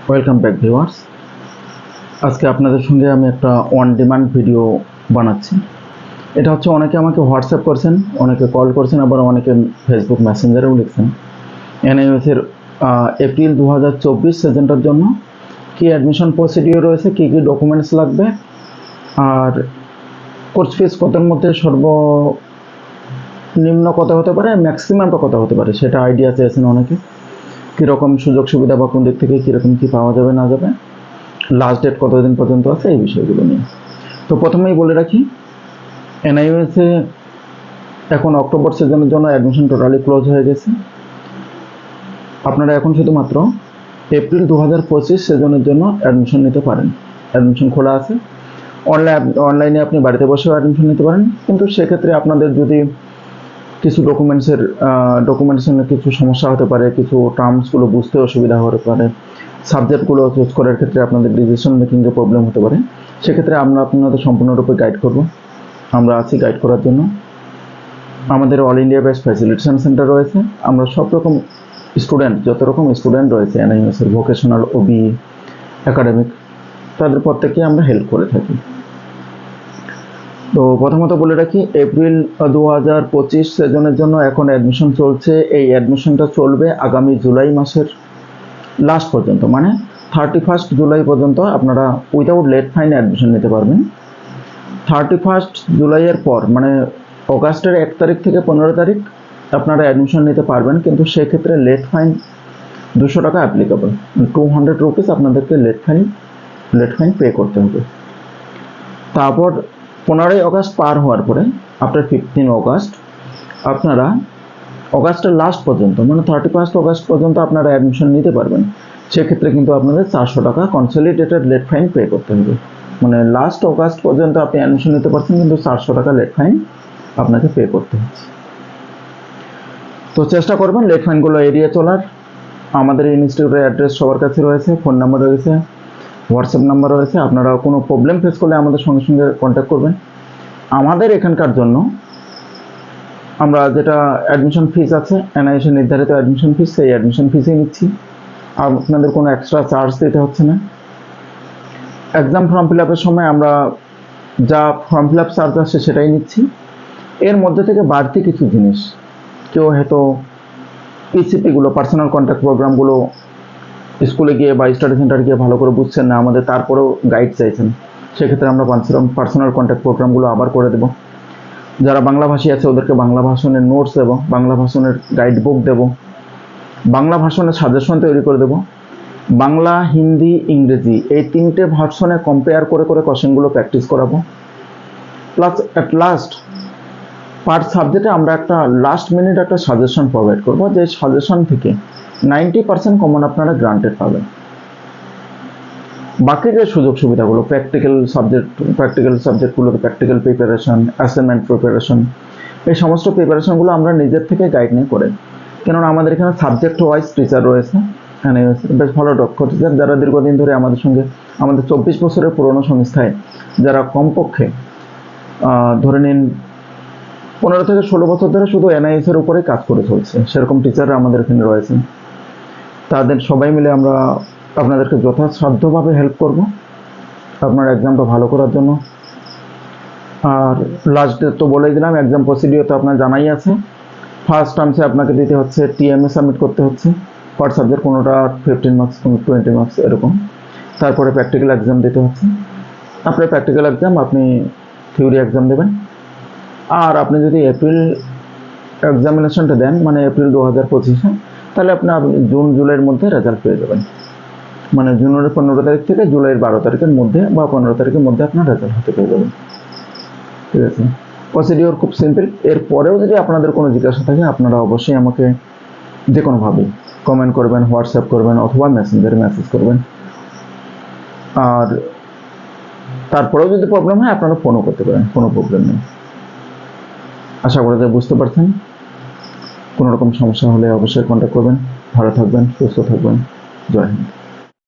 Welcome back viewers. আজকে আপনাদের সঙ্গে আমি একটা অন ডিমান্ড ভিডিও বানাচ্ছি। এটা হচ্ছে অনেকে আমাকে হোয়াটসঅ্যাপ করছেন, অনেকে কল করছেন, আবার অনেকে ফেসবুক মেসেঞ্জারেও লিখছেন। এনআইএসের এপ্রিল 2024 সেশনটার জন্য কি অ্যাডমিশন প্রসিডিওর রয়েছে, কি কি ডকুমেন্টস লাগবে, আর কোর্স ফিস কতের মধ্যে সর্বনিম্ন কত হতে পারে, ম্যাক্সিমামটা কত হতে পারে, সেটা আইডিয়া চেয়েছেন অনেকে। কীরকম সুযোগ সুবিধা বা কোন দিক থেকে কীরকম কী পাওয়া যাবে না যাবে, লাস্ট ডেট কতদিন পর্যন্ত আছে, এই বিষয়গুলো নিয়ে। তো প্রথমেই বলে রাখি, এনআইএসে এখন অক্টোবর সেশনের জন্য অ্যাডমিশন টোটালি ক্লোজ হয়ে গেছে। আপনারা এখন শুধুমাত্র এপ্রিল 2025 সেশনের জন্য অ্যাডমিশন নিতে পারেন। অ্যাডমিশন খোলা আছে, অনলাইনে আপনি বাড়িতে বসেও অ্যাডমিশন নিতে পারেন, কিন্তু সেক্ষেত্রে আপনাদের যদি কিছু ডকুমেন্টেশনের কিছু সমস্যা হতে পারে, কিছু টার্মসগুলো বুঝতে অসুবিধা হতে পারে, সাবজেক্টগুলো চুজ করার ক্ষেত্রে আপনাদের ডিসিশন মেকিংয়ে প্রবলেম হতে পারে, সেক্ষেত্রে আমরা আপনাদের সম্পূর্ণরূপে গাইড করব। আমরা আছি গাইড করার জন্য। আমাদের all India best facilitation centre রয়েছে। আমরা সব রকম স্টুডেন্ট, যত রকম স্টুডেন্ট রয়েছে এনআইএসের ভোকেশনাল, ওবি, একাডেমিক, তাদের প্রত্যেককে আমরা হেল্প করে থাকি। তো প্রথমত বলে রাখি, এপ্রিল 2025 সেশনের জন্য এখন অ্যাডমিশন চলছে। এই অ্যাডমিশনটা চলবে আগামী জুলাই মাসের লাস্ট পর্যন্ত, মানে 31 জুলাই পর্যন্ত আপনারা উইদাউট লেট ফাইন অ্যাডমিশন নিতে পারবেন। 31 জুলাইয়ের পর, মানে অগাস্টের 1 তারিখ থেকে 15 তারিখ আপনারা অ্যাডমিশন নিতে পারবেন, কিন্তু সেক্ষেত্রে লেট ফাইন 200 টাকা অ্যাপ্লিকেবল, 200 রুপিস আপনাদেরকে লেট ফাইন পে করতে হবে। তারপর 15 অগাস্ট পার হওয়ার পরে, আফটার 15 অগাস্ট, আপনারা অগাস্টের লাস্ট পর্যন্ত, মানে 31 অগাস্ট পর্যন্ত আপনারা অ্যাডমিশন নিতে পারবেন। সেক্ষেত্রে কিন্তু আপনাদের 400 টাকা কনসলিডেটেড লেট ফাইন পে করতে হবে। মানে লাস্ট অগাস্ট পর্যন্ত আপনি অ্যাডমিশন নিতে পারছেন, কিন্তু 400 টাকা লেট ফাইন আপনাকে পে করতে হচ্ছে। তো চেষ্টা করবেন লেট ফাইনগুলো এড়িয়ে চলার। আমাদের ইনস্টিটিউটের অ্যাড্রেস সবার কাছে রয়েছে, ফোন নাম্বার রয়েছে, হোয়াটসঅ্যাপ নাম্বার রয়েছে। আপনারা কোনো প্রবলেম ফেস করলে আমাদের সঙ্গে সঙ্গে কন্ট্যাক্ট করবেন। আমাদের এখানকার জন্য আমরা যেটা অ্যাডমিশন ফিস আছে, এনআইএসের নির্ধারিত অ্যাডমিশন ফিস, সেই অ্যাডমিশন ফিসই নিচ্ছি। আপনাদের কোনো এক্সট্রা চার্জ দিতে হচ্ছে না। এক্সাম ফর্ম ফিল আপের সময় আমরা যা ফর্ম ফিল আপ চার্জ আসছে সেটাই নিচ্ছি। এর মধ্যে থেকে বাড়তি কিছু জিনিস, কেউ হয়তো পিসিপিগুলো, পার্সোনাল কন্ট্যাক্ট প্রোগ্রামগুলো স্কুলে গিয়ে বা স্টাডি সেন্টারে গিয়ে ভালো করে বুঝছেন না, আমাদের তারপরেও গাইড চাইছেন, সেক্ষেত্রে আমরা পার্সোনাল কন্ট্যাক্ট প্রোগ্রামগুলো আবার করে দেব। যারা বাংলাভাষী আছে ওদেরকে বাংলা ভাষণের নোটস দেবো, বাংলা ভাষণের গাইড বুক দেবো, বাংলা ভাষণের সাজেশন তৈরি করে দেবো। বাংলা, হিন্দি, ইংরেজি এই 3টে ভার্সনে কম্পেয়ার করে করে কোশ্চেনগুলো প্র্যাকটিস করাবো। প্লাস অ্যাট লাস্ট পার সাবজেক্টে আমরা একটা লাস্ট মিনিট একটা সাজেশন প্রোভাইড করবো, যে সাজেশন থেকে 90% কমন আপনারা গ্রান্টেড পাবেন। বাকি যে সুযোগ সুবিধাগুলো, প্র্যাকটিক্যাল সাবজেক্টগুলোতে প্র্যাকটিক্যাল প্রিপারেশন, অ্যাসাইনমেন্ট প্রিপারেশন, এই সমস্ত প্রিপারেশনগুলো আমরা নিজের থেকে গাইড নিয়ে করে, কেননা আমাদের এখানে সাবজেক্ট ওয়াইজ টিচার রয়েছে, এখানে বেশ ভালো দক্ষ টিচার, যারা দীর্ঘদিন ধরে আমাদের সঙ্গে, আমাদের 24 বছরের পুরনো সংস্থায় যারা কমপক্ষে ধরে নিন 15 থেকে 16 বছর ধরে শুধু এনআইএসের উপরেই কাজ করে চলছে, সেরকম টিচাররা আমাদের এখানে রয়েছে। তাদের সবাই মিলে আমরা আপনাদেরকে যথাসাধ্যভাবে হেল্প করব আপনার এক্সামটা ভালো করার জন্য। আর লাস্ট ডেট তো বলেই দিলাম, এক্সাম প্রসিডিওর তো আপনার জানাই আছে। ফার্স্ট টার্মসে আপনাকে দিতে হচ্ছে টিএমএ সাবমিট করতে হচ্ছে পার সাবজেক্ট, কোনোটা 15 মার্কস, কোনো 20 মার্কস এরকম। তারপরে প্র্যাকটিক্যাল এক্সাম দিতে হচ্ছে। আপনার প্র্যাকটিক্যাল এক্সাম, আপনি থিওরি এক্সাম দেবেন। আর আপনি যদি এপ্রিল এক্সামিনেশনটা দেন, মানে এপ্রিল 2025-এ, তাহলে আপনার জুন জুলাইয়ের মধ্যে রেজাল্ট পেয়ে যাবেন। মানে জুনের 15 তারিখ থেকে জুলাইয়ের 12 তারিখের মধ্যে বা 15 তারিখের মধ্যে আপনার রেজাল্ট হতে পেয়ে যাবেন। ঠিক আছে, প্রসিডিওর খুব সিম্পল। এরপরেও যদি আপনাদের কোনো জিজ্ঞাসা থাকে, আপনারা অবশ্যই আমাকে যে কোনোভাবে কমেন্ট করবেন, হোয়াটসঅ্যাপ করবেন, অথবা মেসেঞ্জারে মেসেজ করবেন। আর তারপরেও যদি প্রবলেম হয়, আপনারা ফোনও করতে পারেন, কোনো প্রবলেম নেই। আশা করি যে বুঝতে পারছেন। কোনো রকম সমস্যা হলে অবশ্যই কন্ট্যাক্ট করবেন। ভালো থাকবেন, সুস্থ থাকবেন। জয় হিন্দ।